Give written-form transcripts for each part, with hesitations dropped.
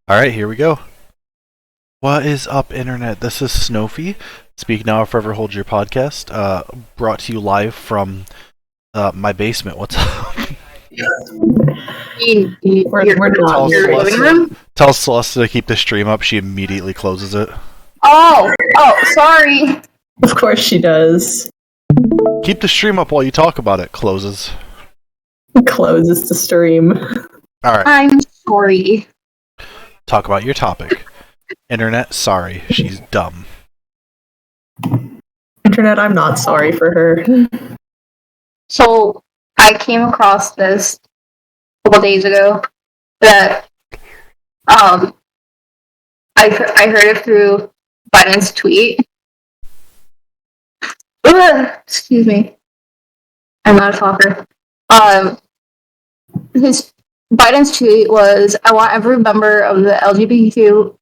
Alright, here we go. What is up, Internet? This is Snowphy. Speak Now or Forever Hold Your Podcast. Brought to you live from my basement. What's up? We're not. Tell Celeste to keep the stream up. She immediately closes it. Oh, sorry. Of course she does. Keep the stream up while you talk about it. Closes. Closes the stream. Alright. I'm sorry. Talk about your topic. Internet, sorry. She's dumb. Internet, I'm not sorry for her. So, I came across this a couple days ago that I heard it through Biden's tweet. Excuse me. I'm not a talker. His Biden's tweet was, "I want every member of the LGBTQ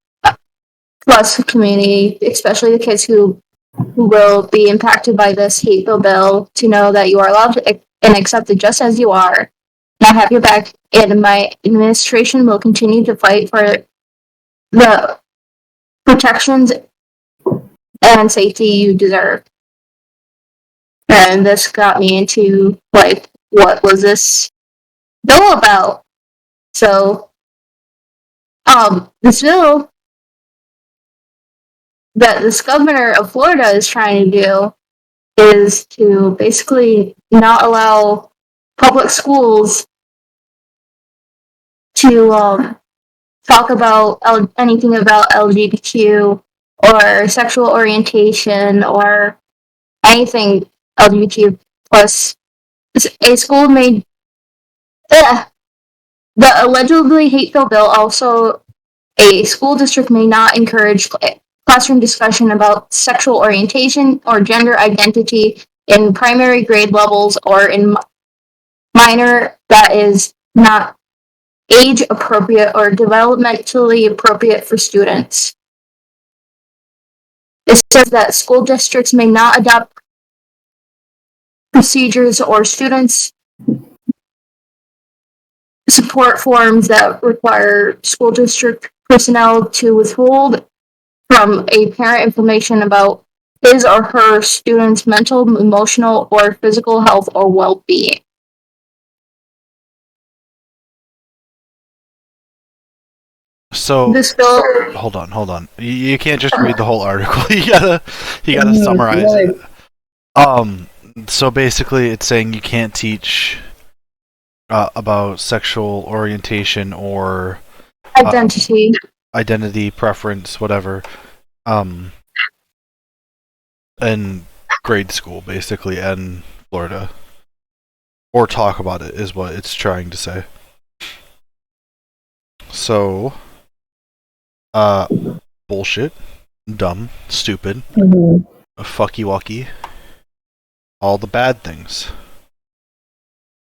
plus community, especially the kids who will be impacted by this hateful bill, to know that you are loved and accepted just as you are. And I have your back, and my administration will continue to fight for the protections and safety you deserve." And this got me into, like, what was this bill about? So, this bill that this governor of Florida is trying to do is to basically not allow public schools to talk about anything about LGBTQ or sexual orientation or anything LGBTQ plus. A school made the allegedly hateful bill also, a school district may not encourage classroom discussion about sexual orientation or gender identity in primary grade levels or in minor that is not age appropriate or developmentally appropriate for students. It says that school districts may not adopt procedures or students support forms that require school district personnel to withhold from a parent information about his or her student's mental, emotional, or physical health or well-being. So, this bill, hold on. You can't just read the whole article. You gotta summarize it. So basically, it's saying you can't teach about sexual orientation or identity, preference, whatever, in grade school, basically, in Florida, or talk about it is what it's trying to say. So, bullshit, dumb, stupid, fucky-wucky, all the bad things.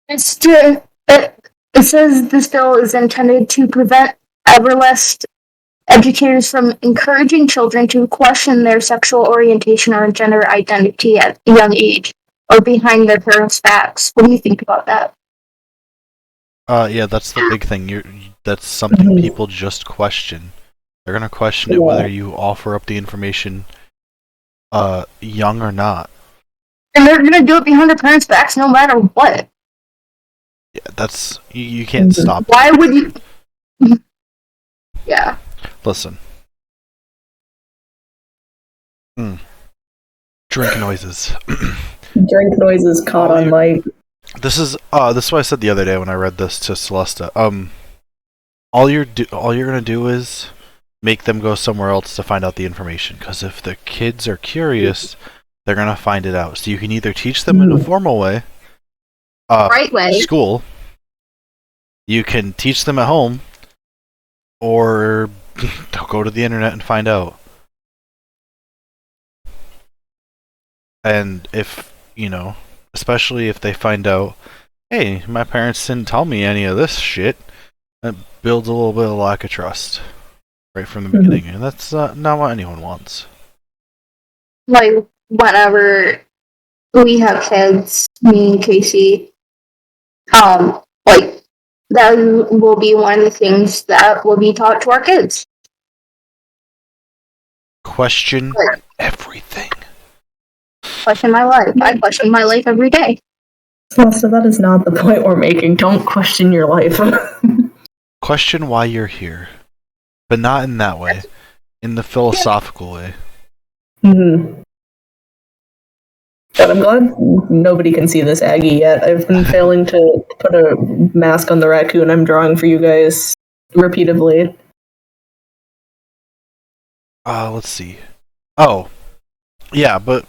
It says this bill is intended to prevent Everlast educators from encouraging children to question their sexual orientation or gender identity at a young age or behind their parents' backs. What do you think about that? Yeah, that's the big thing. That's something people just question. They're gonna question it whether you offer up the information, young or not. And they're gonna do it behind their parents' backs no matter what. Yeah, that's you can't stop. Why would you? Yeah. Listen. Drink noises. Drink noises caught on mic. This is what I said the other day when I read this to Celesta. All you're gonna do is make them go somewhere else to find out the information. Because if the kids are curious, they're gonna find it out. So you can either teach them in a formal way, right way, school. You can teach them at home, or they'll go to the internet and find out. And if, especially if they find out, hey, my parents didn't tell me any of this shit, that builds a little bit of lack of trust right from the beginning. And that's not what anyone wants. Like, whenever we have kids, me and Casey, like, that will be one of the things that will be taught to our kids. Question everything. Question my life. I question my life every day. So that is not the point we're making. Don't question your life. Question why you're here. But not in that way. In the philosophical way. Mm-hmm. But I'm glad nobody can see this Aggie yet. I've been failing to put a mask on the raccoon I'm drawing for you guys repeatedly. Let's see. Oh. Yeah, but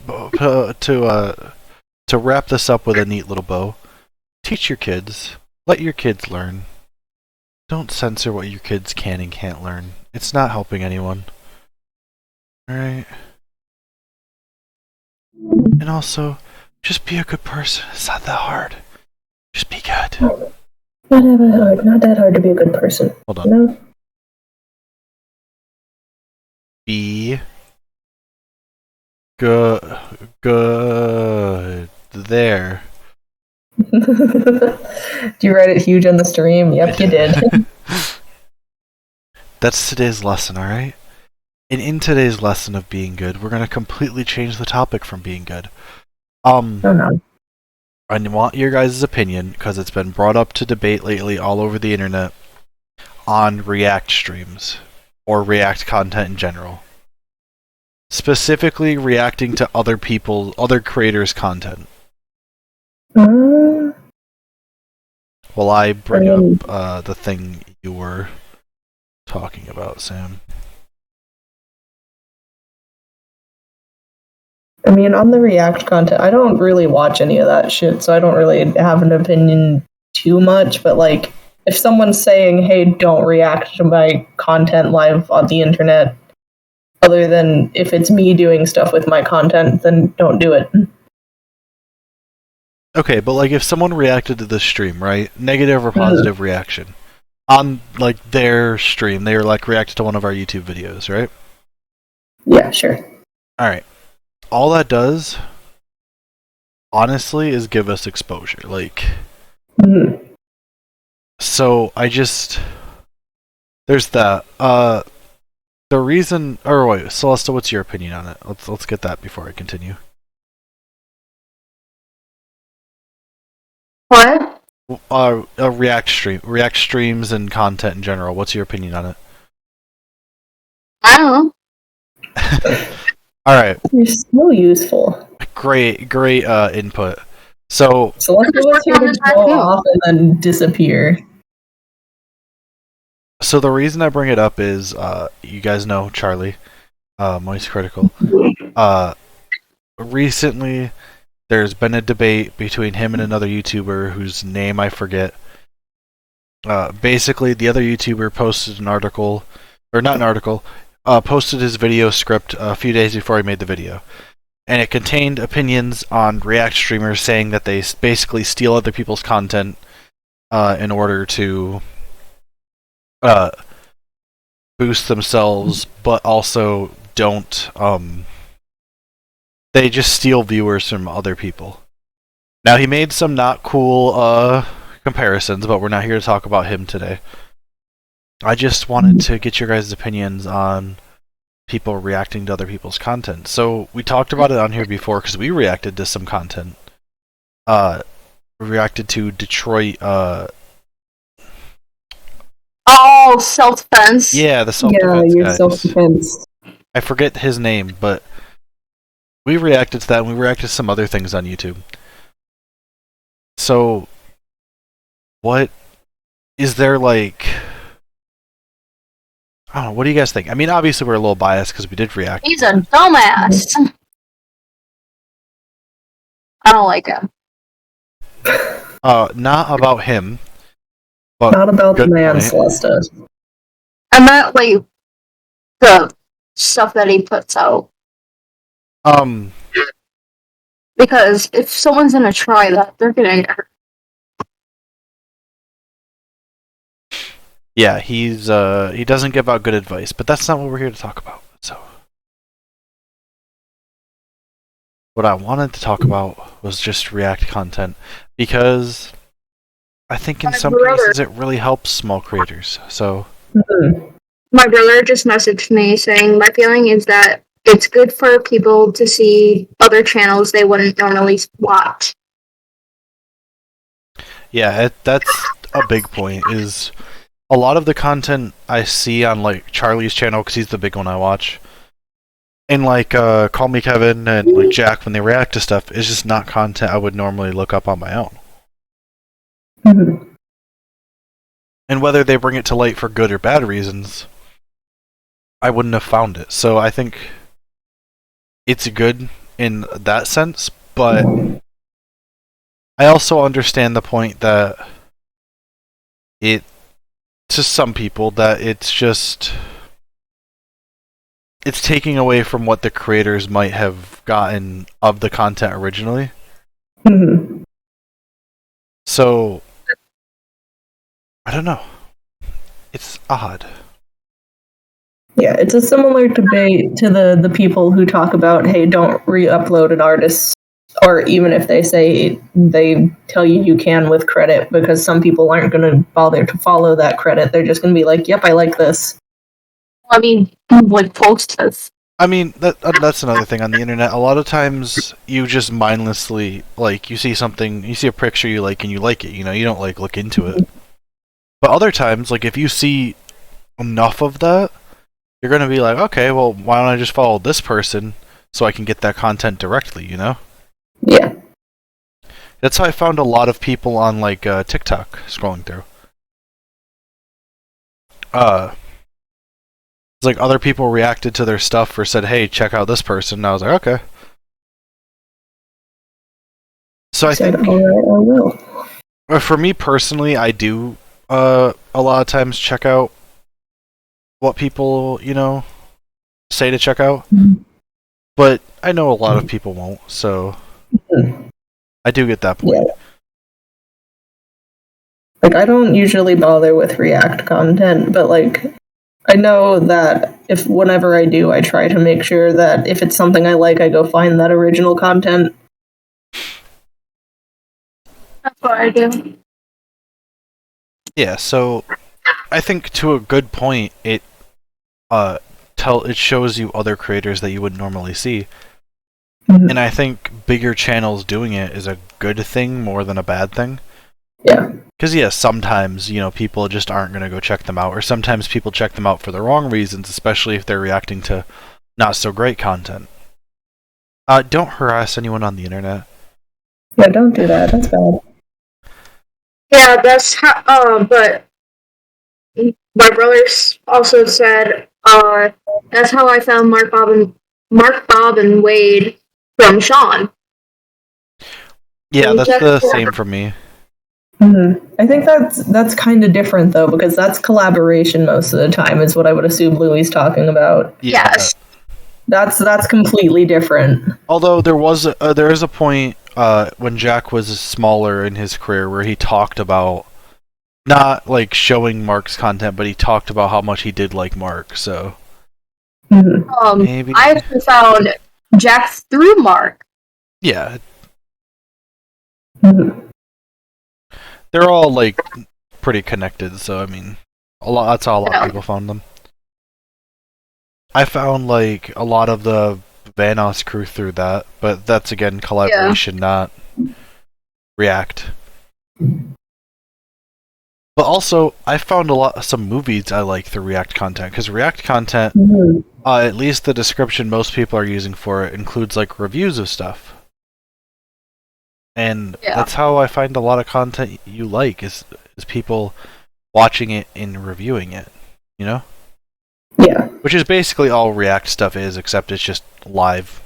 to wrap this up with a neat little bow, teach your kids. Let your kids learn. Don't censor what your kids can and can't learn. It's not helping anyone. Alright? And also, just be a good person. It's not that hard. Just be good. Not that hard. Not that hard to be a good person. Hold on. No. Be good. There. Do you write it huge on the stream? Yep, you did. That's today's lesson, alright? And in today's lesson of being good, we're going to completely change the topic from being good. Oh no. I want your guys' opinion, because it's been brought up to debate lately all over the internet, on React streams, or React content in general. Specifically reacting to other creators' content. Well, I bring up the thing you were talking about, Sam. I mean, on the React content, I don't really watch any of that shit, so I don't really have an opinion too much, but like, if someone's saying, hey, don't react to my content live on the internet, other than if it's me doing stuff with my content, then don't do it. Okay, but like if someone reacted to this stream, right? Negative or positive reaction. On like their stream, they were like reacted to one of our YouTube videos, right? Yeah, sure. Alright. All that does, honestly, is give us exposure. Like, so there's that. The reason, or wait, Celesta, what's your opinion on it? Let's get that before I continue. What? React streams and content in general. What's your opinion on it? I don't know. Alright. You're so useful. Great input. So let's go off and then disappear. So the reason I bring it up is, you guys know Charlie, Moist Critical. Recently, there's been a debate between him and another YouTuber whose name I forget. Basically, the other YouTuber posted an article, or not an article, posted his video script a few days before he made the video. And it contained opinions on React streamers saying that they basically steal other people's content in order to boost themselves, but also don't, they just steal viewers from other people. Now, he made some not cool comparisons, but we're not here to talk about him today. I just wanted to get your guys' opinions on people reacting to other people's content. So, we talked about it on here before, because we reacted to some content. We reacted to Detroit, Oh, self-defense. yeah, the self-defense your guys. self-defense. I forget his name, but we reacted to that, and we reacted to some other things on YouTube. So, what is there like? I don't know. What do you guys think? I mean, obviously we're a little biased because we did react. He's a dumbass. I don't like him. Not about him. But not about the man, point. Celesta. I meant like the stuff that he puts out. Because if someone's gonna try that, they're gonna get hurt. Yeah, he doesn't give out good advice, but that's not what we're here to talk about. So, what I wanted to talk about was just React content, because I think in My some brother- cases it really helps small creators. So Mhm. My brother just messaged me saying, my feeling is that it's good for people to see other channels they wouldn't normally watch. yeah, that's a big point. Is a lot of the content I see on like Charlie's channel, because he's the big one I watch, and like Call Me Kevin and like Jack when they react to stuff, is just not content I would normally look up on my own. Mhm. And whether they bring it to light for good or bad reasons, I wouldn't have found it. So I think it's good in that sense, but I also understand the point that it, to some people, that it's taking away from what the creators might have gotten of the content originally. Mhm. So I don't know. It's odd. Yeah, it's a similar debate to the people who talk about, hey, don't re-upload an artist, or even if they say they tell you can with credit, because some people aren't going to bother to follow that credit. They're just going to be like, yep, I like this. I mean, like posters. I mean, that's another thing on the internet. A lot of times you just mindlessly, like, you see something, you see a picture you like and you like it, you know, you don't like look into it. But other times, like, if you see enough of that, you're going to be like, okay, well, why don't I just follow this person so I can get that content directly, you know? Yeah. That's how I found a lot of people on, like, TikTok scrolling through. It's like other people reacted to their stuff or said, hey, check out this person, and I was like, okay. So I Said, think, all right, I will. for me personally, I do a lot of times check out what people, you know, say to check out. Mhm. But I know a lot of people won't, so I do get that point. Yeah. Like, I don't usually bother with React content, but like, I know that if whenever I do, I try to make sure that if it's something I like, I go find that original content. That's what I do. Yeah, so I think to a good point, it shows you other creators that you wouldn't normally see. Mhm. And I think bigger channels doing it is a good thing more than a bad thing. Yeah. Because, yeah, sometimes, you know, people just aren't going to go check them out, or sometimes people check them out for the wrong reasons, especially if they're reacting to not so great content. Don't harass anyone on the internet. Yeah, don't do that. That's bad. Yeah, that's how. But my brother also said, that's how I found Mark Bob and Wade from Sean. Yeah, that's the same for me. I think that's kind of different though, because that's collaboration most of the time. Is what I would assume Louis talking about. Yeah. Yes. That's completely different. Although there is a point when Jack was smaller in his career where he talked about not like showing Mark's content, but he talked about how much he did like Mark. So maybe I actually found Jack through Mark. yeah, Mhm. they're all like pretty connected. So I mean, that's how a lot of people found them. I found like a lot of the Vanos crew through that, but that's again collaboration, not React. But also, I found some movies I like through React content, because React content, at least the description most people are using for it, includes like reviews of stuff. And that's how I find a lot of content you like, is people watching it and reviewing it, you know? Yeah. Which is basically all React stuff is, except it's just live,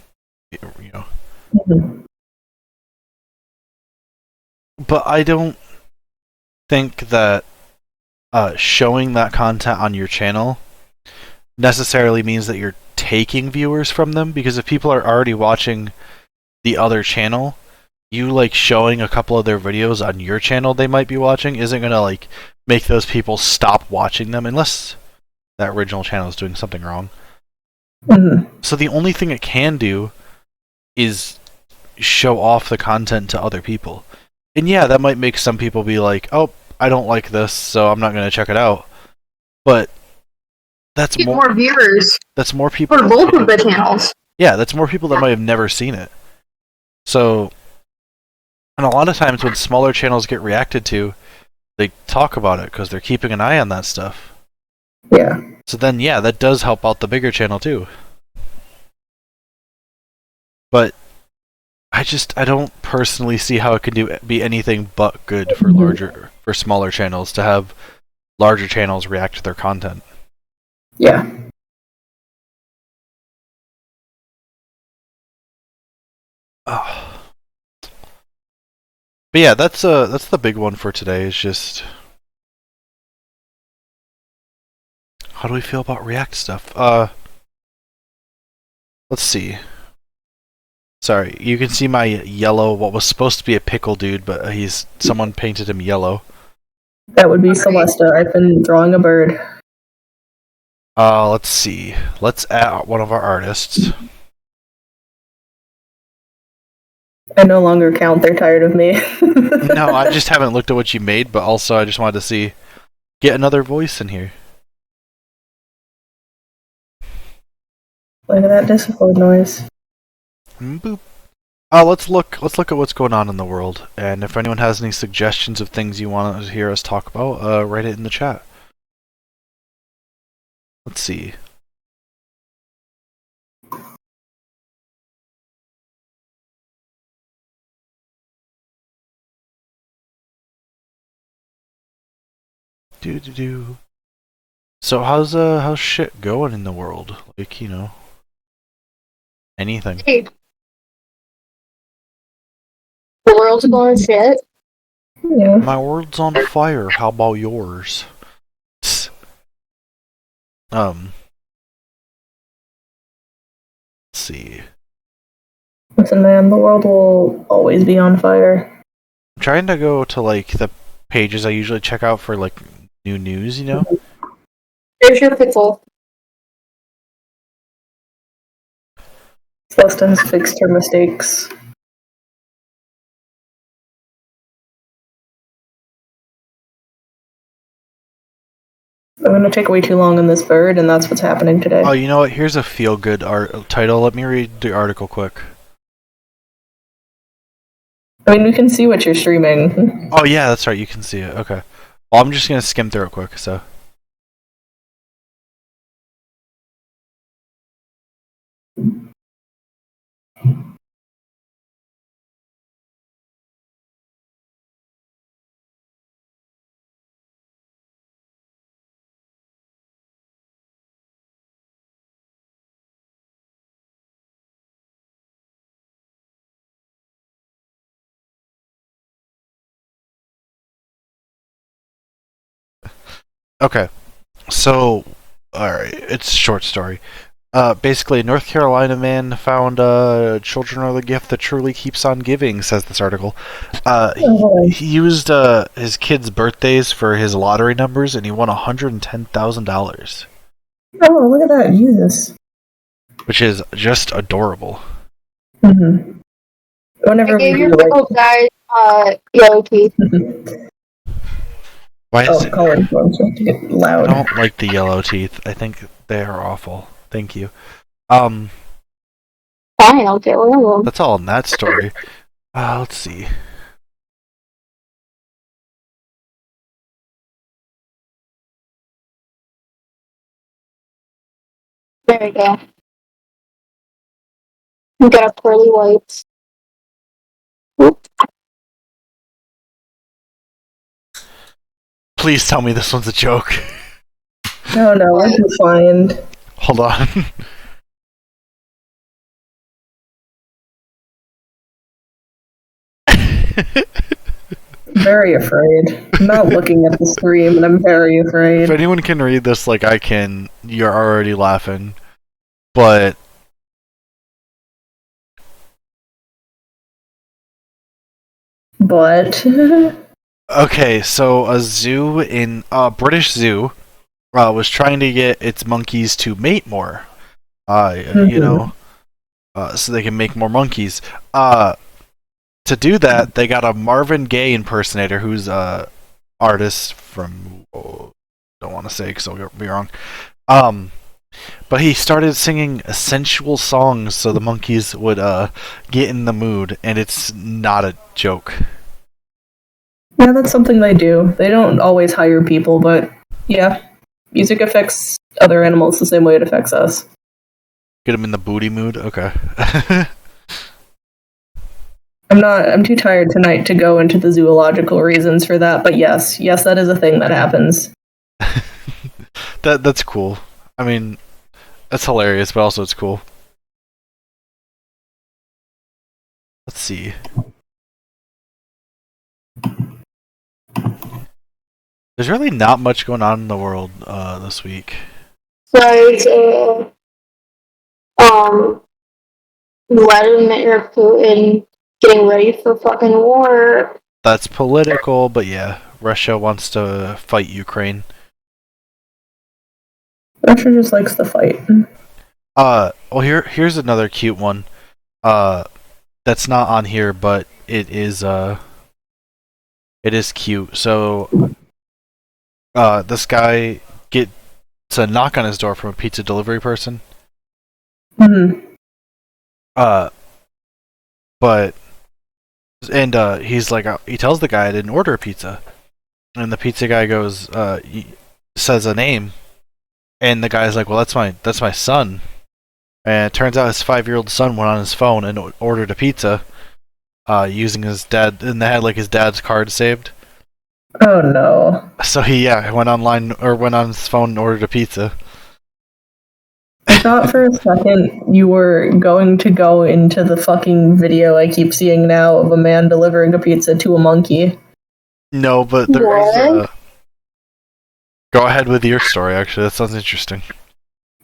you know? Mhm. But I don't think that showing that content on your channel necessarily means that you're taking viewers from them, because if people are already watching the other channel, you like showing a couple of their videos on your channel they might be watching isn't gonna like make those people stop watching them unless that original channel is doing something wrong. So the only thing it can do is show off the content to other people. And yeah, that might make some people be like, "Oh, I don't like this, so I'm not going to check it out." But that's Get more. more viewers That's more people. for both of the channels. Yeah, that's more people that might have never seen it. So, and a lot of times when smaller channels get reacted to, they talk about it because they're keeping an eye on that stuff. Yeah. So then, yeah, that does help out the bigger channel too. But I don't personally see how it can be anything but good for smaller channels to have larger channels react to their content. Yeah. Oh. But yeah, that's the big one for today. Is just how do we feel about React stuff? Let's see. Sorry, you can see my yellow. What was supposed to be a pickle dude, but someone painted him yellow. That would be Celesta. I've been drawing a bird. Let's see. Let's add one of our artists. I no longer count. They're tired of me. No, I just haven't looked at what you made, but also I just wanted to get another voice in here. Look at that Discord noise. Boop. Let's look at what's going on in the world, and if anyone has any suggestions of things you want to hear us talk about, write it in the chat. Let's see. Do. So how's shit going in the world? Like, anything. Hey. The world's going to shit. Yeah. My world's on fire. How about yours? Let's see. Listen, man, the world will always be on fire. I'm trying to go to like the pages I usually check out for like new news, There's your pickle. Celesta has fixed her mistakes. I'm going to take way too long on this bird, and that's what's happening today. Oh, you know what? Here's a feel-good title. Let me read the article quick. I mean, we can see what you're streaming. Oh yeah, that's right. You can see it. Okay. Well, I'm just gonna skim through it quick. So. Okay. So, alright, it's a short story. Basically, a North Carolina man found children are the gift that truly keeps on giving, says this article. He used his kids' birthdays for his lottery numbers, and he won $110,000. Oh, look at that. Jesus. Which is just adorable. Mm-hmm. Whenever I gave we your do, pickle guys yellow teeth. Why is it? Colin phones have to get loud. I don't like the yellow teeth. I think they are awful. Thank you. Fine, I'll get one of them. That's all in that story. Let's see. There we go. You got a pearly whites. Oop. Please tell me this one's a joke. No, we're just fine. Hold on. Very afraid. I'm not looking at the stream, and I'm very afraid. If anyone can read this like I can, you're already laughing. But okay, so a zoo in British zoo was trying to get its monkeys to mate more. So they can make more monkeys. To to do that, they got a Marvin Gaye impersonator who's a artist from don't want to say because I'll be wrong. But he started singing sensual songs so the monkeys would get in the mood, and it's not a joke. Yeah, that's something they do. They don't always hire people, but yeah, music affects other animals the same way it affects us. Get them in the booty mood? Okay. I'm too tired tonight to go into the zoological reasons for that, but yes, that is a thing that happens. That's cool. I mean, that's hilarious, but also it's cool. Let's see. There's really not much going on in the world this week. Besides, Vladimir Putin getting ready for fucking war. That's political, but yeah, Russia wants to fight Ukraine. Russia just likes to fight. Well, here's another cute one. That's not on here, but it is cute. So, this guy gets a knock on his door from a pizza delivery person. Mm-hmm. But he's like, he tells the guy I didn't order a pizza, and the pizza guy goes, says a name, and the guy's like, well, that's my son, and it turns out his 5-year-old son went on his phone and ordered a pizza, using his dad, and they had like his dad's card saved. Oh no! So he went online or went on his phone and ordered a pizza. I thought for a second you were going to go into the fucking video I keep seeing now of a man delivering a pizza to a monkey. No, but there is. Go ahead with your story. Actually, that sounds interesting.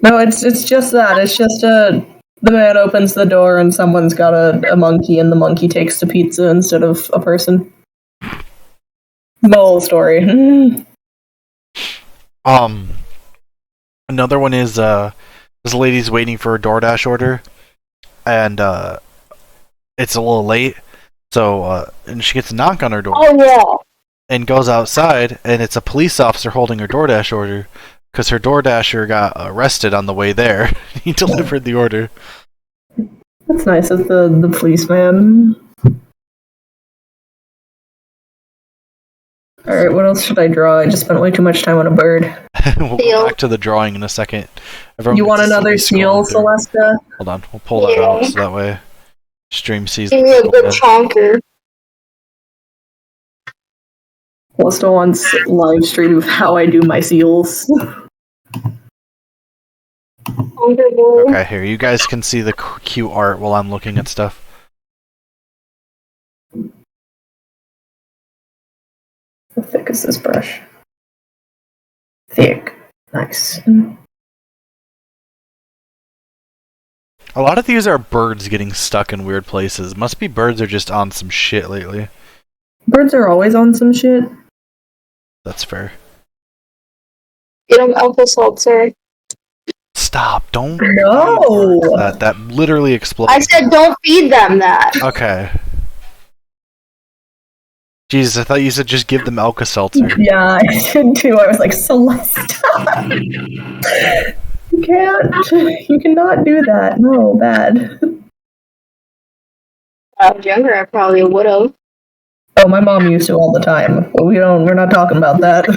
No, it's just that. It's just the man opens the door and someone's got a monkey, and the monkey takes the pizza instead of a person. The whole story. Another one is this lady's waiting for a DoorDash order, and it's a little late, so and she gets a knock on her door. Oh yeah. And goes outside, and it's a police officer holding her DoorDash order because her DoorDasher got arrested on the way there. He delivered the order. That's nice of the policeman. Alright, what else should I draw? I just spent way too much time on a bird. We'll go back to the drawing in a second. Everyone you want another seal, Celesta? Hold on, we'll pull that out so that way stream sees. Give me a good chonker. Celesta wants live stream of how I do my seals. Okay, here, you guys can see the cute art while I'm looking at stuff. How thick is this brush? Thick. Nice. A lot of these are birds getting stuck in weird places. Must be birds are just on some shit lately. Birds are always on some shit. That's fair. Get them Alka-Seltzer. Stop! Don't. No! That literally exploded. I said don't feed them that. Okay. Jesus, I thought you said just give them Alka-Seltzer. Yeah, I did too. I was like, Celeste! You can't. You cannot do that. No, bad. When I was younger, I probably would have. Oh, my mom used to all the time, but we're not talking about that.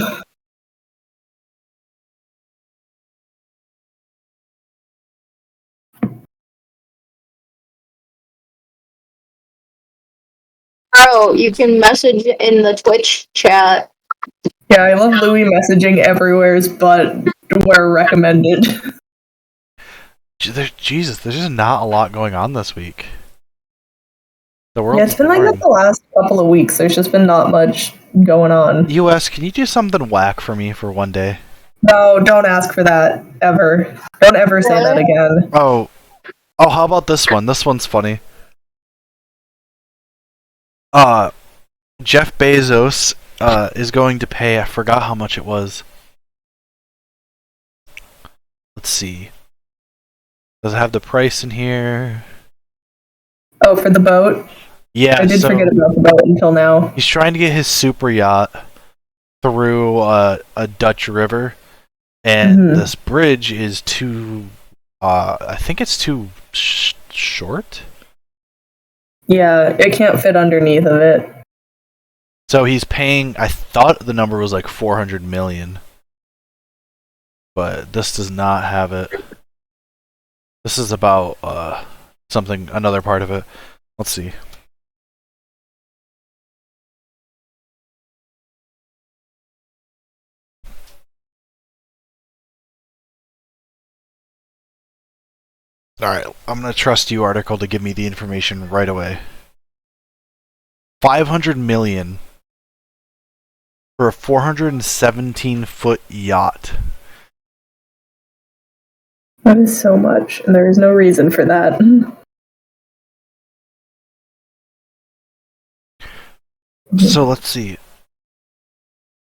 Oh, you can message in the Twitch chat. Yeah, I love Louis messaging everywhere's but where recommended. Jesus, there's just not a lot going on this week. The world. Yeah, it's been like that the last couple of weeks. There's just been not much going on. US, can you do something whack for me for one day? No, don't ask for that ever. Don't ever say that again. Oh, how about this one? This one's funny. Jeff Bezos is going to pay, I forgot how much it was. Let's see. Does it have the price in here? Oh, for the boat? Yeah, I did so forget about the boat until now. he's trying to get his super yacht through a Dutch river, and this bridge is too. I think it's too short. Yeah, it can't fit underneath of it. So he's paying. I thought the number was like 400 million, but this does not have it. This is about another part of it. Let's see. Alright, I'm gonna trust you, article, to give me the information right away. 500 million for a 417-foot yacht. That is so much, and there is no reason for that. So let's see.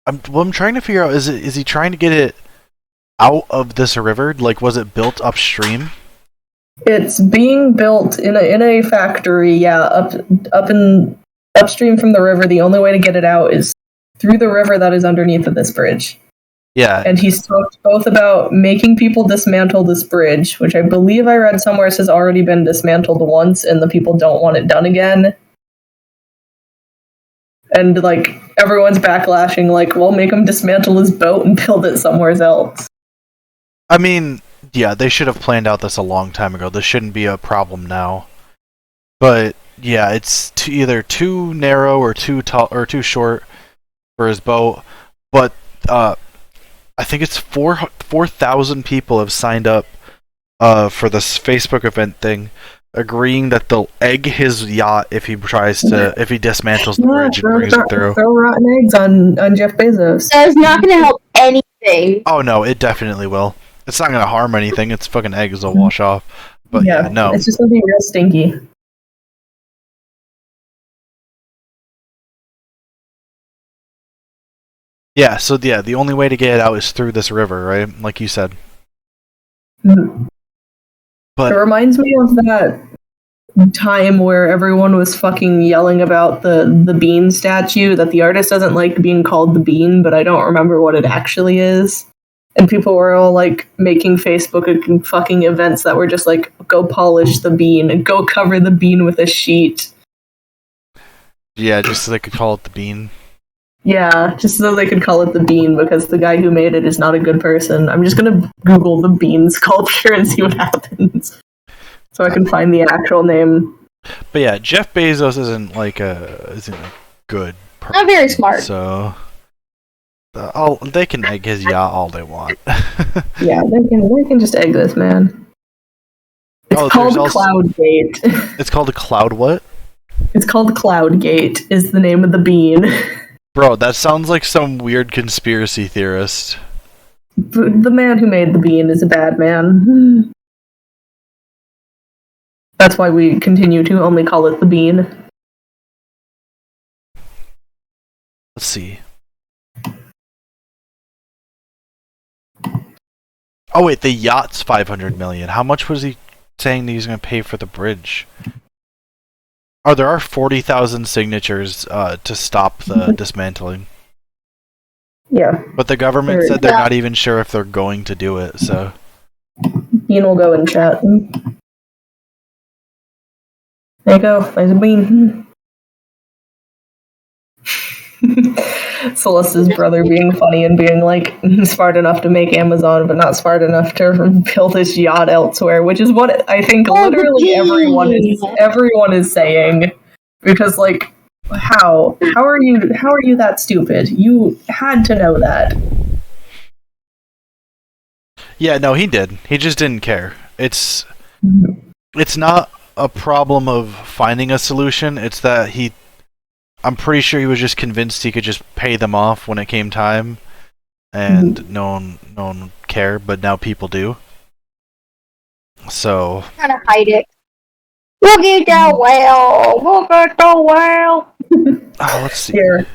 I'm trying to figure out, is he trying to get it out of this river? Like, was it built upstream? It's being built in a factory, yeah, upstream from the river. The only way to get it out is through the river that is underneath of this bridge. Yeah. And he's talked both about making people dismantle this bridge, which I believe I read somewhere has already been dismantled once, and the people don't want it done again. And, like, everyone's backlashing, like, well, make him dismantle his boat and build it somewhere else. I mean, yeah, they should have planned out this a long time ago. This shouldn't be a problem now. But, yeah, it's either too narrow or too tall or too short for his boat. But, I think it's 4,000 people have signed up for this Facebook event thing, agreeing that they'll egg his yacht if he dismantles the bridge and brings it through. Throw rotten eggs on Jeff Bezos. That's not going to help anything. Oh no, it definitely will. It's not going to harm anything. It's fucking eggs will wash off. But yeah, no. It's just going to be real stinky. Yeah, so yeah, the only way to get it out is through this river, right? Like you said. Mm-hmm. But it reminds me of that time where everyone was fucking yelling about the bean statue, that the artist doesn't like being called the bean, but I don't remember what it actually is. And people were all like making Facebook and fucking events that were just like, go polish the bean and go cover the bean with a sheet. Yeah, just so they could call it the bean. Yeah, just so they could call it the bean, because the guy who made it is not a good person. I'm just gonna Google the bean sculpture and see what happens, so I can find the actual name. But yeah, Jeff Bezos isn't a good person. Not very smart. So they can egg his yacht all they want. Yeah, they can just egg this man. It's called Cloudgate. It's called a cloud what? It's called Cloudgate, is the name of the bean. Bro, that sounds like some weird conspiracy theorist. The man who made the bean is a bad man. That's why we continue to only call it the bean. Let's see. Oh wait, the yacht's 500 million. How much was he saying that he's going to pay for the bridge? Oh, there are 40,000 signatures to stop the dismantling. Yeah. But the government said they're not even sure if they're going to do it, so... Bean will go in chat. There you go, there's a bean. Celeste's brother being funny and being like smart enough to make Amazon, but not smart enough to build his yacht elsewhere, which is what I think literally everyone is saying. Because like, how are you that stupid? You had to know that. Yeah, no, he did. He just didn't care. It's not a problem of finding a solution. It's that I'm pretty sure he was just convinced he could just pay them off when it came time, and no one cared. But now people do. So Trying to hide it. Look at the whale. Look at the whale. let's see. Here,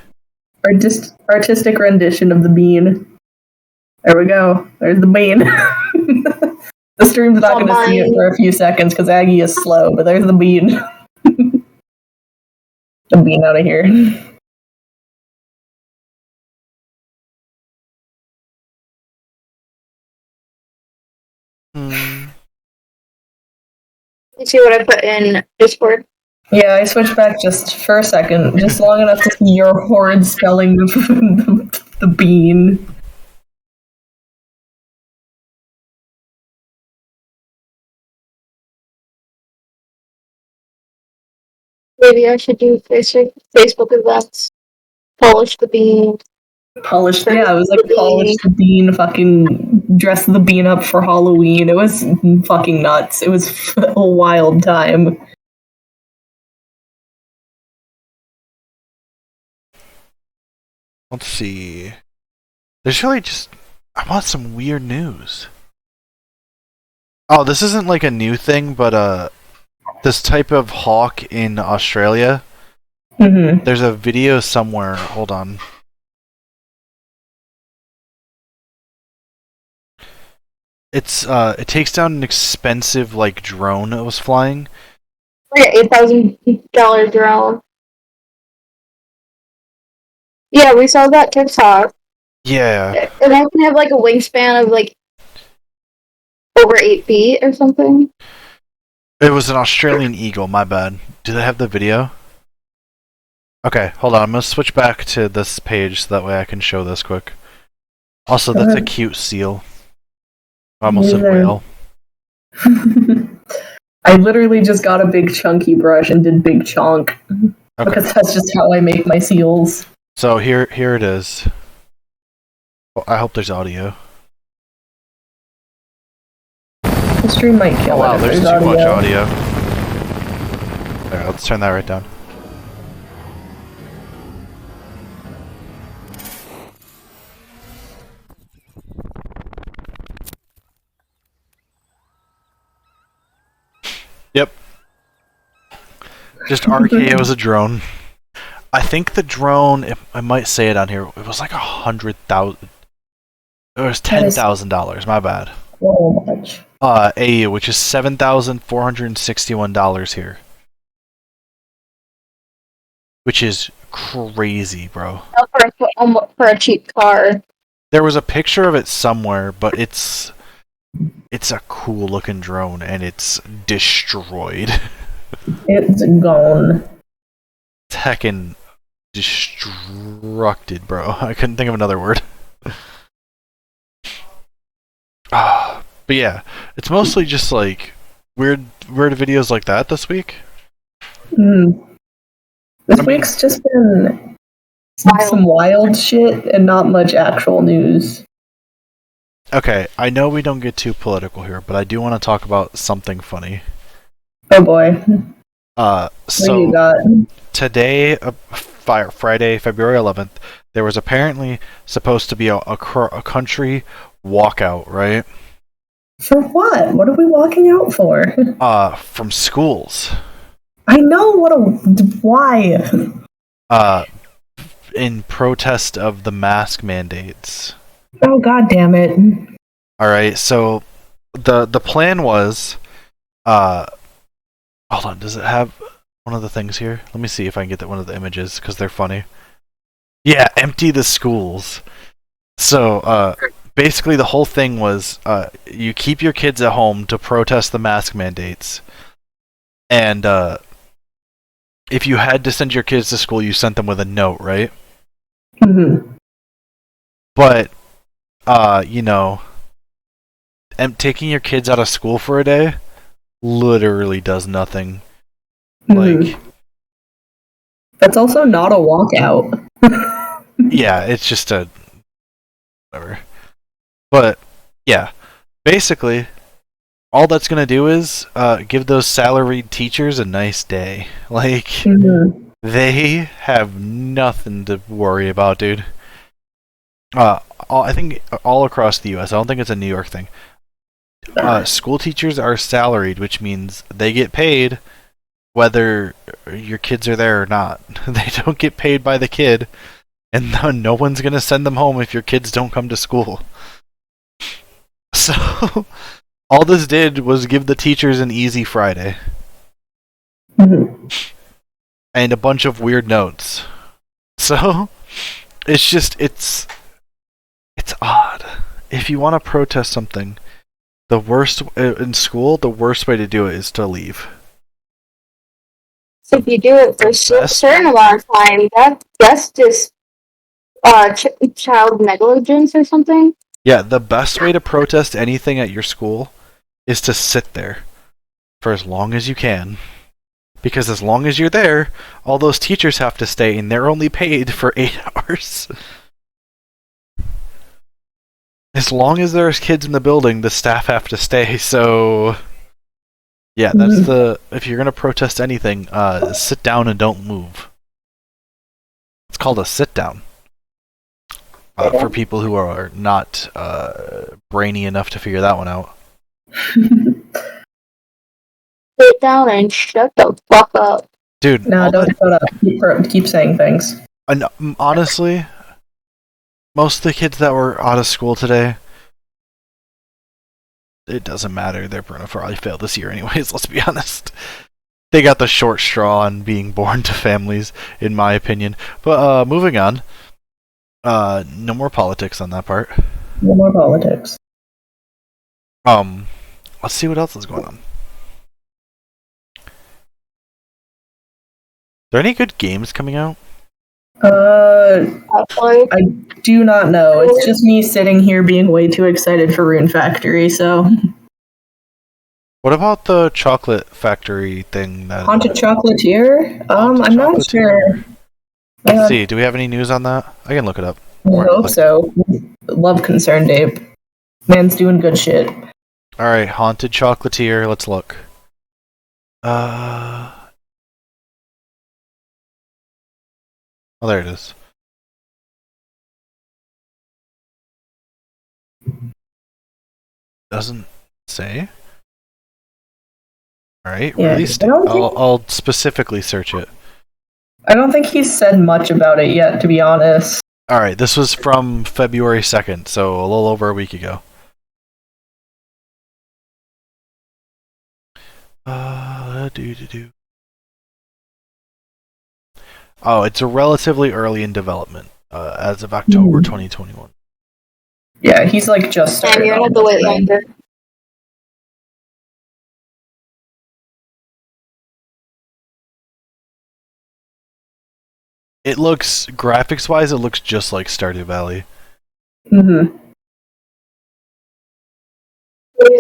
artistic rendition of the bean. There we go. There's the bean. The stream's not going to see it for a few seconds because Aggie is slow, but there's the bean. I'm being out of here. You see what I put in Discord? Yeah, I switched back just for a second, just long enough to see your horrid spelling of the bean. Maybe I should do Facebook events. Polish the bean. Polish, yeah, it was like polish the bean, fucking dress the bean up for Halloween. It was fucking nuts. It was a wild time. Let's see. There's really just... I want some weird news. Oh, this isn't like a new thing, but this type of hawk in Australia. Mm-hmm. There's a video somewhere. Hold on. It takes down an expensive like drone that was flying. Like an $8,000 drone. Yeah, we saw that TikTok. Yeah. And I can have like a wingspan of like over 8 feet or something. It was an Australian eagle, my bad. Do they have the video? Okay, hold on. I'm gonna switch back to this page so that way I can show this quick. Also, that's a cute seal. I almost said whale. I literally just got a big chunky brush and did big chunk. Okay. Because that's just how I make my seals. So here it is. Well, I hope there's audio. The stream might kill it. Wow, there's too audio. much audio. There, let's turn that right down. Yep. Just RKO as a drone. I think the drone, if I might say it on here, it was like $100,000. It was $10,000. My bad. So much. AU, which is $7,461 here, which is crazy, bro. For a cheap car. There was a picture of it somewhere, but it's a cool looking drone, and it's destroyed. It's gone. It's heckin' destructed, bro. I couldn't think of another word. But yeah, it's mostly just like weird videos like that this week. This week's just been some wild shit and not much actual news. Okay, I know we don't get too political here, but I do want to talk about something funny. Oh boy. So you got? Today, Friday, February 11th, there was apparently supposed to be a country walkout, right? For what? What are we walking out for? From schools. I know why. In protest of the mask mandates. Oh, god damn it. Alright, so the plan was, hold on, does it have one of the things here? Let me see if I can get one of the images, because they're funny. Yeah, empty the schools. So, basically the whole thing was, you keep your kids at home to protest the mask mandates, and, if you had to send your kids to school, you sent them with a note, right? Mm-hmm. But, you know, taking your kids out of school for a day literally does nothing. Like, that's also not a walkout. yeah, it's just a whatever. But yeah, basically, all that's gonna do is give those salaried teachers a nice day. Like, they have nothing to worry about, dude. I think all across the U.S. I don't think it's a New York thing. School teachers are salaried, which means they get paid whether your kids are there or not. They don't get paid by the kid, and no one's gonna send them home if your kids don't come to school. So, all this did was give the teachers an easy Friday. and a bunch of weird notes. So it's odd. If you want to protest something, the worst in school, the worst way to do it is to leave. So if you do it for a certain amount of time, that's just child negligence or something. Yeah, the best way to protest anything at your school is to sit there for as long as you can. Because as long as you're there, all those teachers have to stay, and they're only paid for 8 hours. As long as there's kids in the building, the staff have to stay, so... Yeah, that's the... If you're gonna protest anything, sit down and don't move. It's called a sit-down. For people who are not brainy enough to figure that one out. Sit down and shut the fuck up. Dude, No, don't shut up. Keep saying things. Honestly, most of the kids that were out of school today, it doesn't matter. They're gonna probably fail this year anyways, let's be honest. They got the short straw on being born to families, in my opinion. But moving on. No more politics on that part. No more politics. Let's see what else is going on. Are there any good games coming out? I do not know. It's just me sitting here being way too excited for Rune Factory, so... What about the chocolate factory thing? Haunted Chocolatier? I'm not sure. Let's see, do we have any news on that? I can look it up. I hope so. Love Concerned Ape. Man's doing good shit. Alright, Haunted Chocolatier, let's look. Oh, there it is. Doesn't say. Alright, Yeah, release date. I'll specifically search it. I don't think he's said much about it yet, to be honest. Alright, this was from February 2nd, so a little over a week ago. Oh, it's relatively early in development, as of October 2021. Yeah, he's like just started. And you're gonna have to wait longer. It looks, graphics-wise, it looks just like Stardew Valley. Mm-hmm.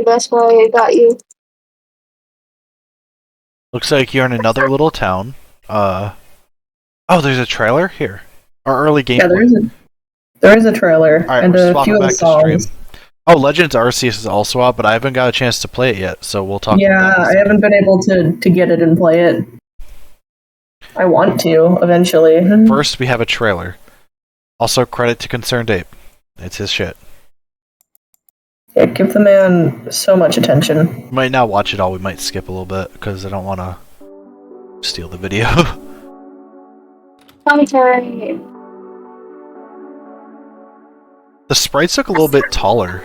That's why I got you. Looks like you're in another little town. Oh, there's a trailer here. Or early gameplay. Yeah, there is a trailer and a few of the songs. Oh, Legends Arceus is also out, but I haven't got a chance to play it yet, so we'll talk about that. Yeah, I haven't been able to get it and play it. I want to, eventually. First, we have a trailer. Also, credit to Concerned Ape. It's his shit. Yeah, give the man so much attention. We might not watch it all, we might skip a little bit, because I don't want to steal the video. Commentary. The sprites look a little bit taller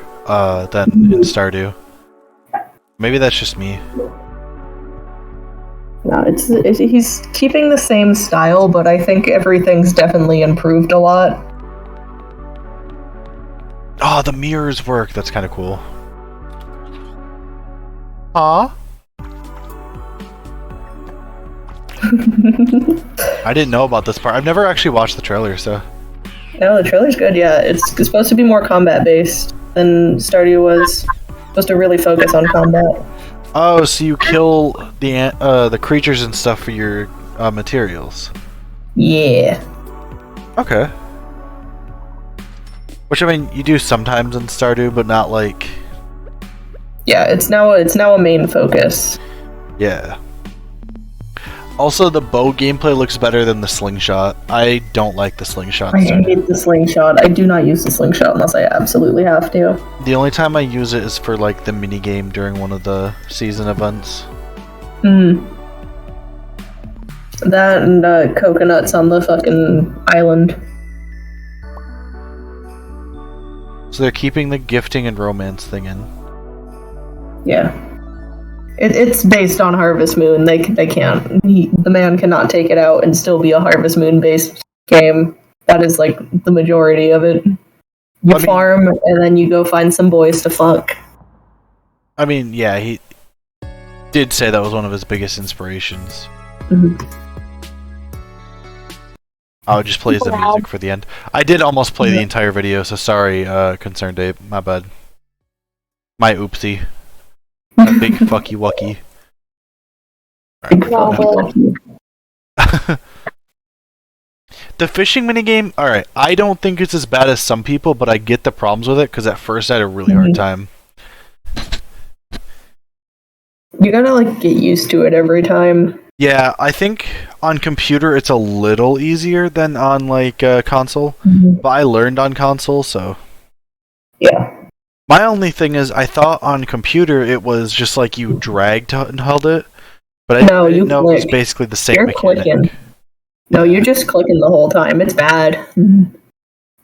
than in Stardew. Maybe that's just me. No, he's keeping the same style, but I think everything's definitely improved a lot. Oh, the mirrors work. That's kind of cool. Huh? I didn't know about this part. I've never actually watched the trailer, so... No, the trailer's good, yeah. It's supposed to be more combat-based than Stardew was. Supposed to really focus on combat. Oh, so you kill the creatures and stuff for your materials. Yeah. Okay. Which, I mean, you do sometimes in Stardew, but not like... Yeah, it's now a main focus. Yeah. Also, the bow gameplay looks better than the slingshot. I don't like the slingshot. I hate the slingshot. I do not use the slingshot unless I absolutely have to. The only time I use it is for, like, the minigame during one of the season events. That and coconuts on the fucking island. So they're keeping the gifting and romance thing in. Yeah. It's based on Harvest Moon. They can't. The man cannot take it out and still be a Harvest Moon based game. That is like the majority of it. You farm and then you go find some boys to fuck. I mean, yeah, he did say that was one of his biggest inspirations. I'll just play the music for the end. I did almost play the entire video, so sorry, Concerned Ape. My bad. My oopsie. A big fucky wucky. The fishing minigame, alright, I don't think it's as bad as some people, but I get the problems with it, because at first I had a really hard time. You gotta, like, get used to it every time. Yeah, I think on computer it's a little easier than on, like, console, but I learned on console, so... Yeah. My only thing is, I thought on computer it was just like you dragged and held it, but I didn't know it was basically the same mechanic. Clicking. No, you're just clicking the whole time. It's bad.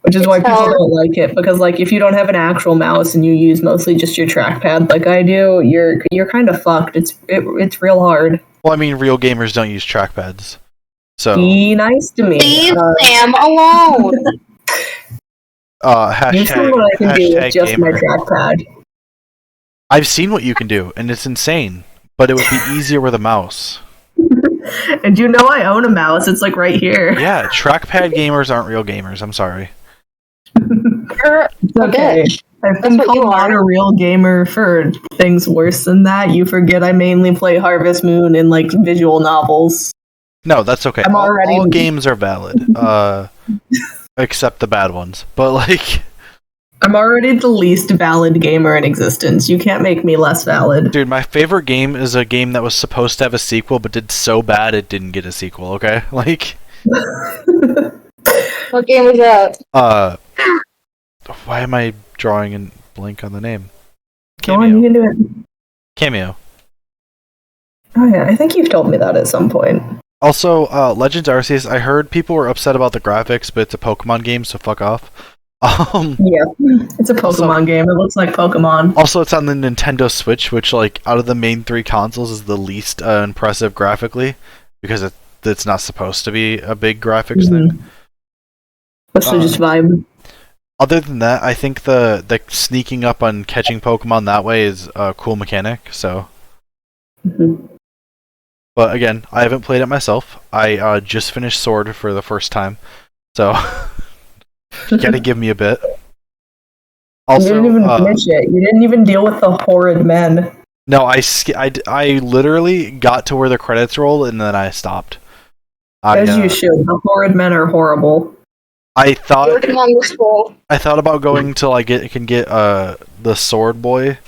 Which is why people don't like it, because like if you don't have an actual mouse and you use mostly just your trackpad like I do, you're kind of fucked. It's real hard. Well, I mean, real gamers don't use trackpads. So be nice to me. Leave Sam alone. You've seen what I can do with just gamer. my trackpad. I've seen what you can do, and it's insane. But it would be easier with a mouse. And you know I own a mouse. It's like right here. Yeah, trackpad gamers aren't real gamers. I'm sorry. It's okay. I've been called not a real gamer for things worse than that. You forget I mainly play Harvest Moon and like visual novels. No, that's okay. All games are valid. Except the bad ones. But like... I'm already the least valid gamer in existence. You can't make me less valid. Dude, my favorite game is a game that was supposed to have a sequel, but did so bad it didn't get a sequel, okay? Like... What game was that? Why am I drawing a blank on the name? Cameo. Go on, you can do it. Cameo. Oh yeah, I think you've told me that at some point. Also, Legends Arceus, I heard people were upset about the graphics, but it's a Pokemon game, so fuck off. Yeah, it's a Pokemon game. It looks like Pokemon. Also, it's on the Nintendo Switch, which, like, out of the main three consoles, is the least impressive graphically, because it's not supposed to be a big graphics thing. So just vibe. Other than that, I think the sneaking up on catching Pokemon that way is a cool mechanic, so... But again, I haven't played it myself. I just finished Sword for the first time, so... You gotta give me a bit. Also, you didn't even finish it. You didn't even deal with the horrid men. No, I literally got to where the credits rolled and then I stopped. As you should. The horrid men are horrible. I thought about going till I can get the Sword Boy,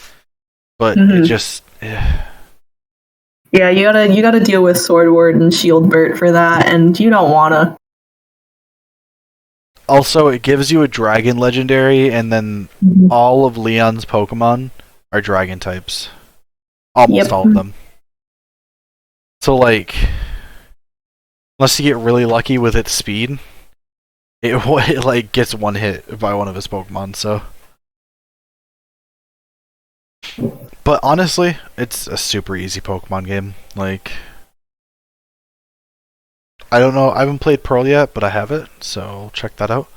but it just. Yeah, you gotta deal with Swordward and Shieldbert for that, and you don't wanna. Also, it gives you a Dragon Legendary, and then all of Leon's Pokemon are Dragon types. Almost all of them. So, like, unless you get really lucky with its speed, it like gets one hit by one of his Pokemon. So, but honestly, it's a super easy Pokemon game. Like, I don't know. I haven't played Pearl yet, but I have it, so I'll check that out.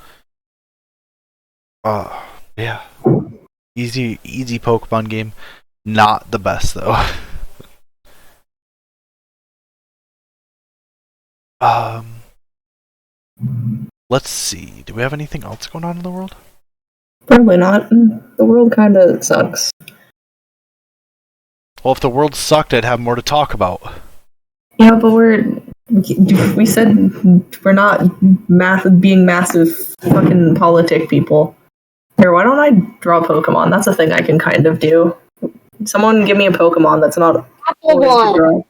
Yeah, easy Pokemon game. Not the best though. Let's see. Do we have anything else going on in the world? Probably not. The world kind of sucks. Well, if the world sucked, I'd have more to talk about. Yeah, but we said we're not being massive fucking politic people. Here, why don't I draw Pokemon? That's a thing I can kind of do. Someone give me a Pokemon that's not Apple one.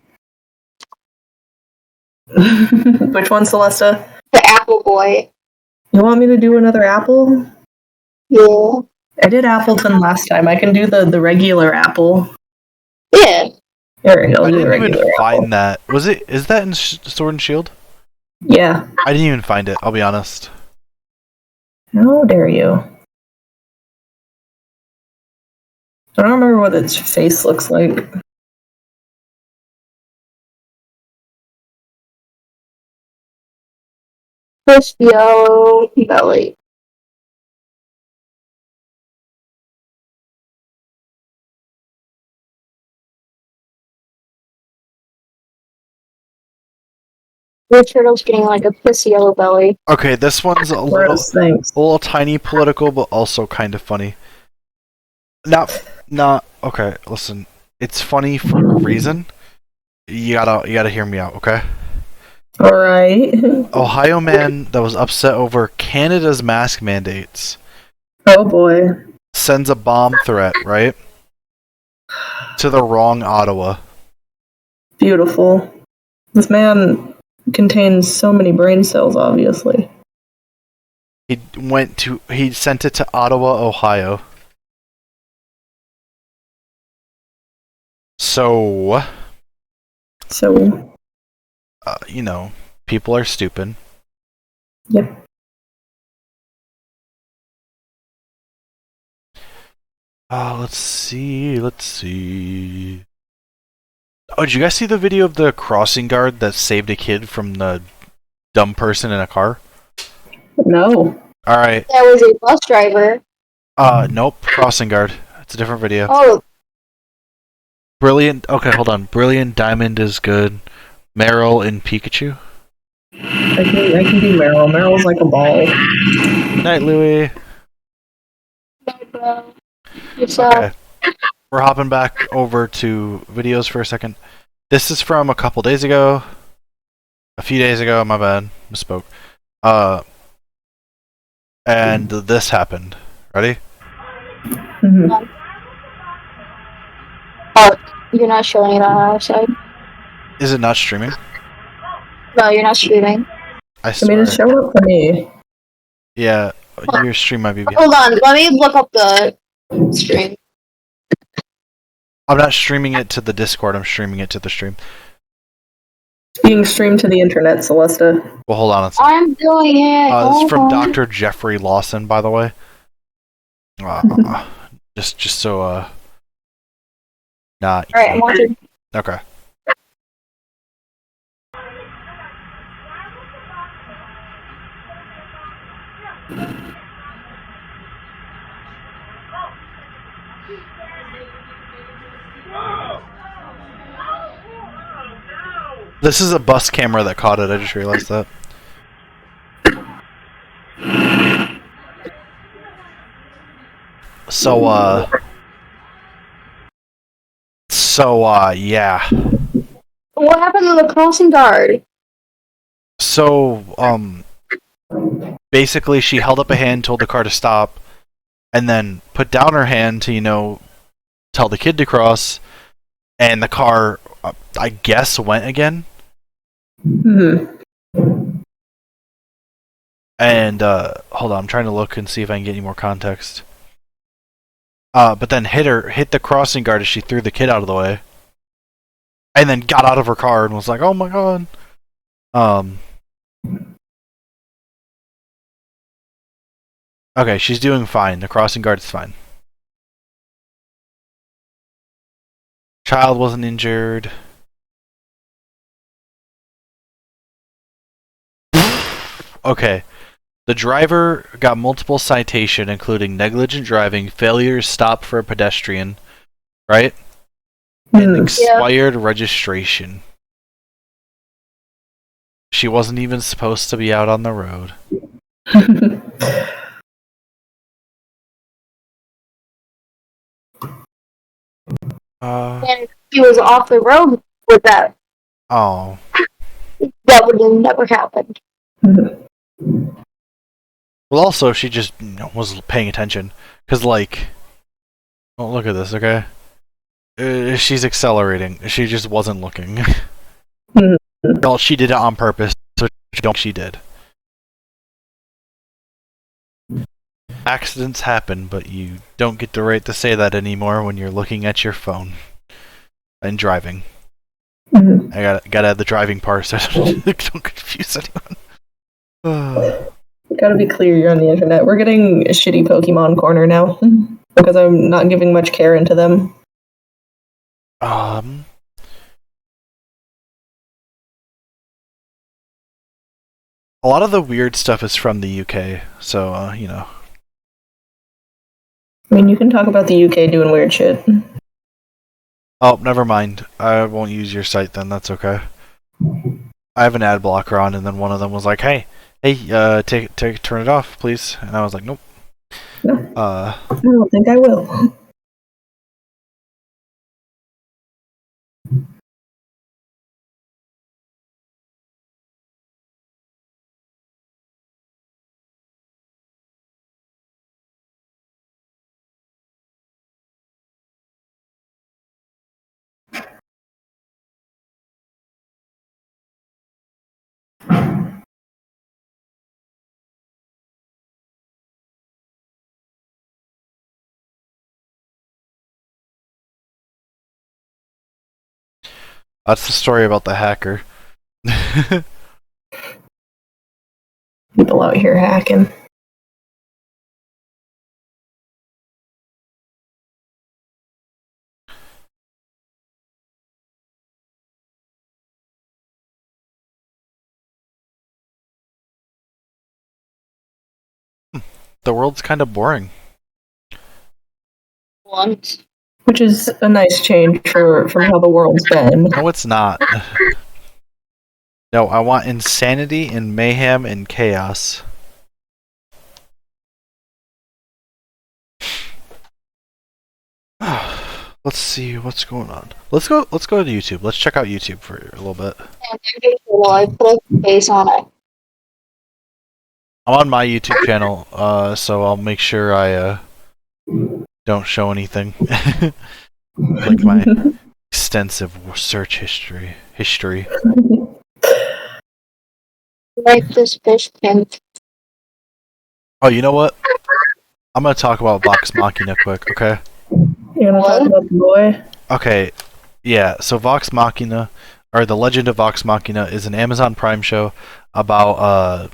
Which one, Celesta? The Apple Boy. You want me to do another apple? Yeah. I did Appleton last time. I can do the regular apple. Yeah. There we go. I didn't even find that. Is that in Sword and Shield? Yeah. I didn't even find it, I'll be honest. How dare you? I don't remember what its face looks like. This yellow belly. The turtle's getting like a piss yellow belly. Okay, this one's a little, Gross, thanks. tiny political, but also kind of funny. Not okay. Listen, it's funny for a reason. You gotta hear me out, okay? All right. Ohio man that was upset over Canada's mask mandates Oh boy. sends a bomb threat, right? To the wrong Ottawa. Beautiful. This man contains so many brain cells, obviously. He sent it to Ottawa, Ohio. So, So, you know, people are stupid. yep. Let's see. Oh, did you guys see the video of the crossing guard that saved a kid from the dumb person in a car? No. Alright. That was a bus driver. Nope. Crossing guard. It's a different video. Oh, Brilliant. Okay, hold on. Brilliant Diamond is good. Meryl and Pikachu. I can do Meryl. Meryl's like a ball. Night, Louie. bro. Yourself. Okay. We're hopping back over to videos for a second. This is from a couple days ago. A few days ago, my bad. Misspoke. And this happened. Ready? Mhm. Oh, you're not showing it on our side. Is it not streaming? No, you're not streaming. I I mean, swear. it's showing up for me. Yeah, your stream might be behind. Hold on, let me look up the stream. I'm not streaming it to the Discord, I'm streaming it to the stream. It's being streamed to the internet, Celesta. Well, hold on a second. I'm doing it. This is from Hold on. Dr. Jeffrey Lawson, by the way. Just so, not... Alright, I'm watching. Okay. This is a bus camera that caught it, I just realized that. Yeah. What happened to the crossing guard? So, basically she held up a hand, told the car to stop, and then put down her hand to, tell the kid to cross, and the car, I guess, went again. Mhm. And, hold on, I'm trying to look and see if I can get any more context. But then hit the crossing guard as she threw the kid out of the way. And then got out of her car and was like, oh my god. Okay, she's doing fine. The crossing guard is fine. Child wasn't injured. Okay. The driver got multiple citation, including negligent driving, failure to stop for a pedestrian, right? And expired registration. She wasn't even supposed to be out on the road. And he was off the road with that. Oh. That would have never happened. Well, also, she just was paying attention. Because, oh, look at this, okay? She's accelerating. She just wasn't looking. Well, she did it on purpose, so she did. Accidents happen, but you don't get the right to say that anymore when you're looking at your phone and driving. I gotta add the driving part so don't confuse anyone. Gotta be clear, you're on the internet. We're getting a shitty Pokemon corner now because I'm not giving much care into them. Um, A lot of the weird stuff is from the UK, so you know. I mean, you can talk about the UK doing weird shit. Oh, never mind. I won't use your site then. That's okay. I have an ad blocker on, and then one of them was like, "Hey, turn it off, please." And I was like, "Nope." No, I don't think I will. That's the story about the hacker. People out here hacking. The world's kind of boring. Want. Which is a nice change from how the world's been. No, it's not. No, I want insanity and mayhem and chaos. Let's see what's going on. Let's go to YouTube. Let's check out YouTube for a little bit. Well, I put a face on it. I'm on my YouTube channel, so I'll make sure I don't show anything. Like my extensive search history. Like this fish pin. Oh, you know what? I'm gonna talk about Vox Machina quick, okay? You wanna talk about the boy? Okay, yeah, so Vox Machina, or The Legend of Vox Machina, is an Amazon Prime show about,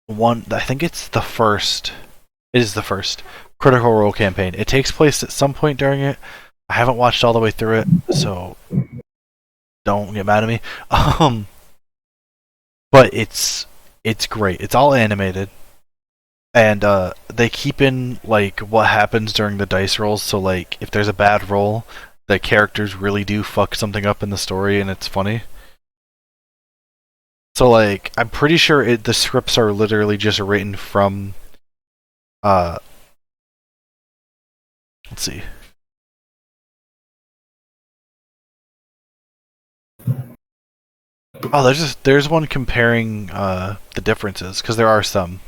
I think it's the first, it is the first Critical Role campaign. It takes place at some point during it. I haven't watched all the way through it, so don't get mad at me. But it's great. It's all animated. And they keep in like what happens during the dice rolls, so like if there's a bad roll, the characters really do fuck something up in the story and it's funny. So like I'm pretty sure the scripts are literally just written from let's see. Oh, there's one comparing the differences, because there are some.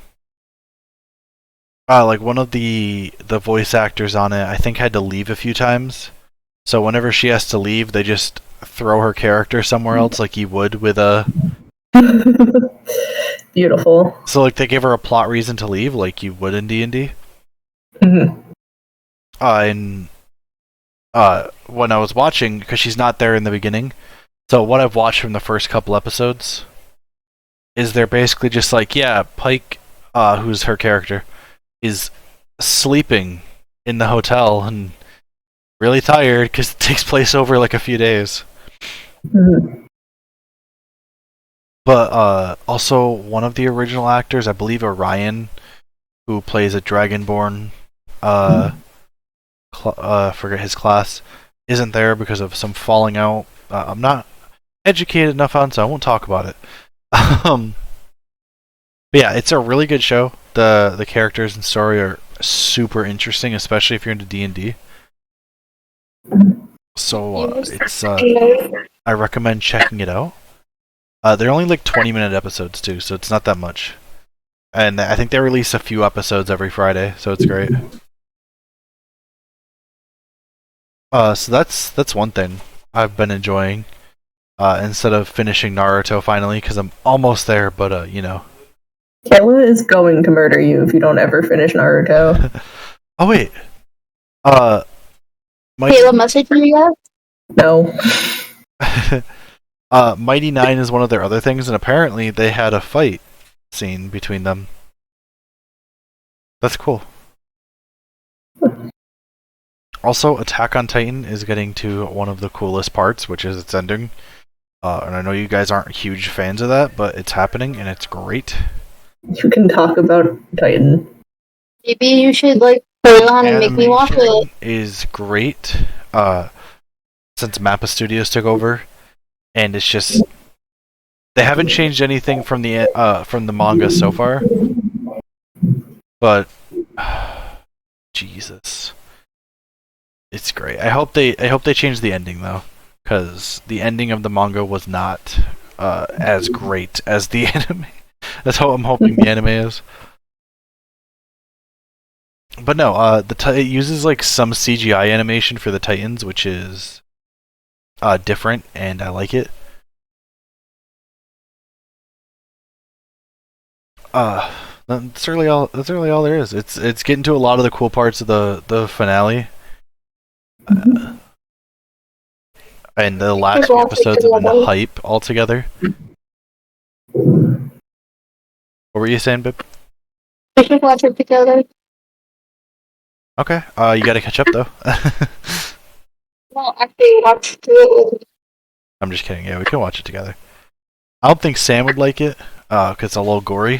Like one of the voice actors on it, I think, had to leave a few times. So whenever she has to leave, they just throw her character somewhere else, like you would with a. Beautiful. So like they give her a plot reason to leave, like you would in D&D. Mm-hmm. And when I was watching, because she's not there in the beginning, so what I've watched from the first couple episodes is they're basically just like, yeah, Pike, who's her character, is sleeping in the hotel and really tired because it takes place over like a few days. Mm-hmm. But also one of the original actors, I believe Orion, who plays a Dragonborn, forget his class, isn't there because of some falling out. I'm not educated enough on, so I won't talk about it. But yeah, it's a really good show. The characters and story are super interesting, especially if you're into D&D. So it's I recommend checking it out. They're only like 20-minute episodes too, so it's not that much. And I think they release a few episodes every Friday, so it's great. So that's one thing I've been enjoying. Instead of finishing Naruto finally, because I'm almost there, but you know. Kayla is going to murder you if you don't ever finish Naruto. Oh wait. Kayla messaged me yet? No. Mighty Nine is one of their other things, and apparently they had a fight scene between them. That's cool. Also, Attack on Titan is getting to one of the coolest parts, which is its ending. And I know you guys aren't huge fans of that, but it's happening and it's great. You can talk about Titan. Maybe you should like put it on and make me watch Animation it. is great. Since Mappa Studios took over, and it's just they haven't changed anything from the manga so far. But Jesus, it's great. I hope they change the ending though, because the ending of the manga was not as great as the anime. That's how I'm hoping the anime is. But no, it uses like some CGI animation for the Titans, which is different, and I like it. That's really all. That's really all there is. It's getting to a lot of the cool parts of the finale. And the last few episodes have been hype altogether. What were you saying, Bib? We should watch it together. Okay. You gotta catch up though. Well, actually, watch it. I'm just kidding. Yeah, we can watch it together. I don't think Sam would like it, cause it's a little gory.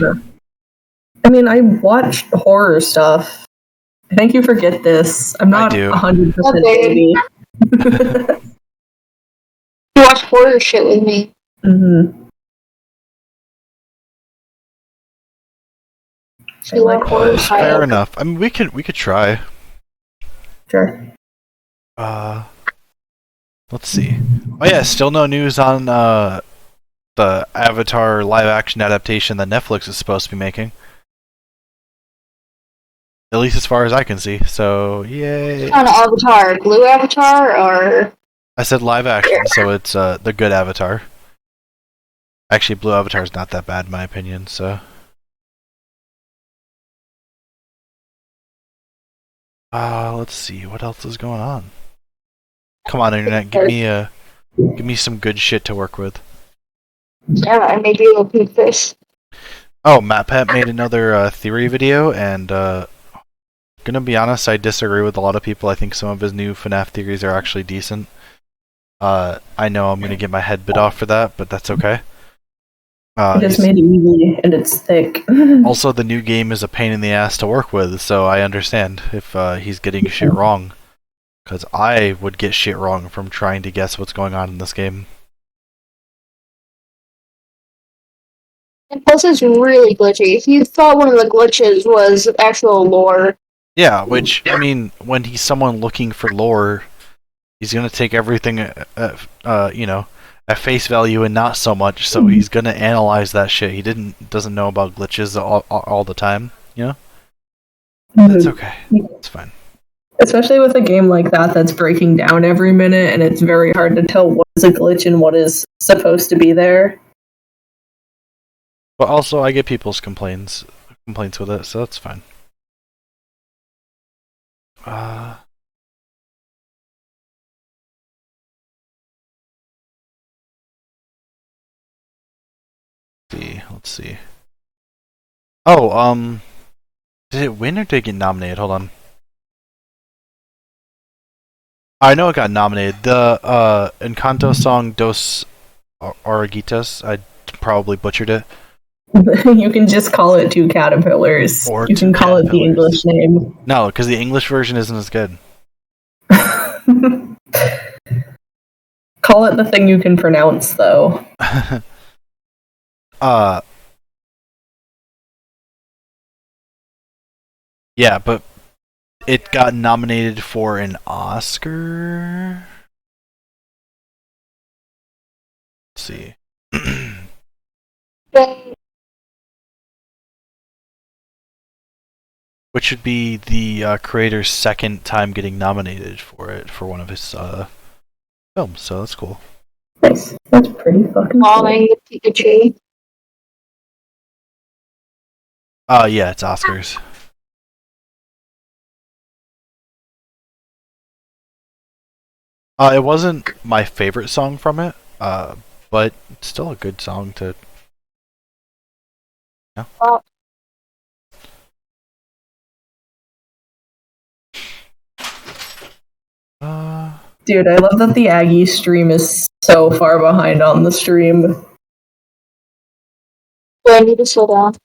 I mean, I watched horror stuff. I think you forget this. I'm not 100% baby. You watch horror shit with me. Mm-hmm. So you like horror fair enough. I mean, we could try. Sure. Let's see. Oh yeah, still no news on the Avatar live action adaptation that Netflix is supposed to be making. At least as far as I can see. So yay. On Avatar, Blue Avatar, or I said live action, so it's the good Avatar. Actually, Blue Avatar is not that bad in my opinion. So. Let's see what else is going on. Come on, internet, give me some good shit to work with. yeah, I made you a big fish. Oh, MatPat made another theory video, and gonna be honest, I disagree with a lot of people. I think some of his new FNAF theories are actually decent. I know I'm gonna get my head bit off for that, but that's okay. It's made it easy and it's thick. Also, the new game is a pain in the ass to work with, so I understand if he's getting shit wrong. Because I would get shit wrong from trying to guess what's going on in this game. And plus, it's really glitchy. If you thought one of the glitches was actual lore. Yeah, which, I mean, when he's someone looking for lore, he's gonna take everything, at face value and not so much, so he's gonna analyze that shit. He doesn't know about glitches all the time, you know? That's okay. It's fine. Especially with a game like that that's breaking down every minute, and it's very hard to tell what is a glitch and what is supposed to be there. But also, I get people's complaints with it, so that's fine. Let's see. Oh, did it win or did it get nominated? Hold on. I know it got nominated. The Encanto song Dos Oruguitas. I probably butchered it. You can just call it Two Caterpillars. Or you can call it the English name. No, because the English version isn't as good. Call it the thing you can pronounce, though. Yeah, but it got nominated for an Oscar. Let's see. Which would be the creator's second time getting nominated for it for one of his films, so that's cool. Nice. That's pretty fucking Following the Pikachu. Yeah, it's Oscars. It wasn't my favorite song from it, but it's still a good song to. Yeah. Dude, I love that the Aggie stream is so far behind on the stream. Do I need to slow down?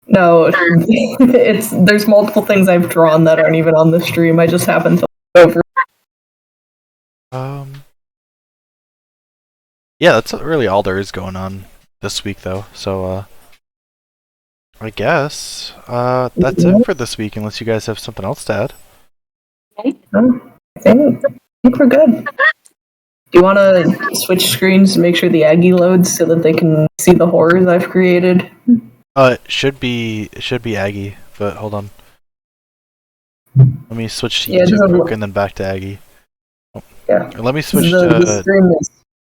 No, there's multiple things I've drawn that aren't even on the stream. I just happen to look over. Yeah, that's really all there is going on this week, though. So, I guess that's it for this week, unless you guys have something else to add. I think we're good. Do you want to switch screens to make sure the Aggie loads so that they can see the horrors I've created? It should be Aggie, but hold on. Let me switch to YouTube quick and then back to Aggie. Yeah. Let me switch the stream is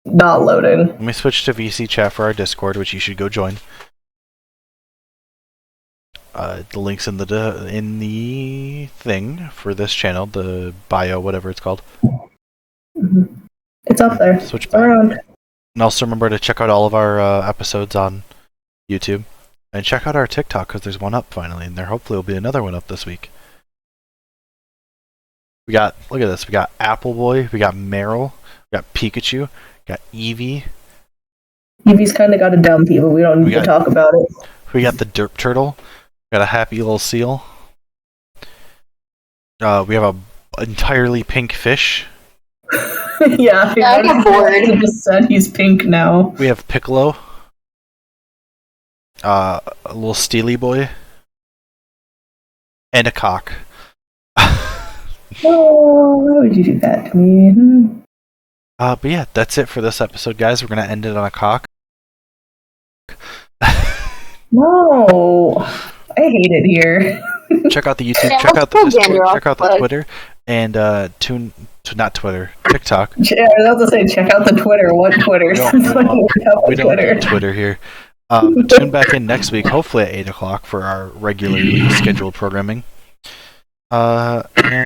not loading. Let me switch to VC chat for our Discord, which you should go join. The link's in the thing for this channel, the bio, whatever it's called. It's up there. Switch back. Around. And also remember to check out all of our episodes on YouTube. And check out our TikTok, because there's one up finally, and there hopefully will be another one up this week. Look at this, we got Apple Boy, we got Meryl, we got Pikachu, we got Eevee. Eevee's kind of got a dumpy, but we don't need to talk about it. We got the Derp Turtle, we got a happy little seal. We have a entirely pink fish. Yeah, I got bored. He just said he's pink now. We have Piccolo. A little Steely Boy. And a cock. Oh, why would you do that to me? But yeah, that's it for this episode, guys. We're gonna end it on a cock. No, I hate it here. Check out the YouTube, Yeah, check out the let's pull Discord, Gander check out off, the but- Twitter, and not Twitter, TikTok. I was about to say, check out the Twitter. What Twitter? We don't do Twitter here. Tune back in next week, hopefully at 8 o'clock for our regularly scheduled programming. And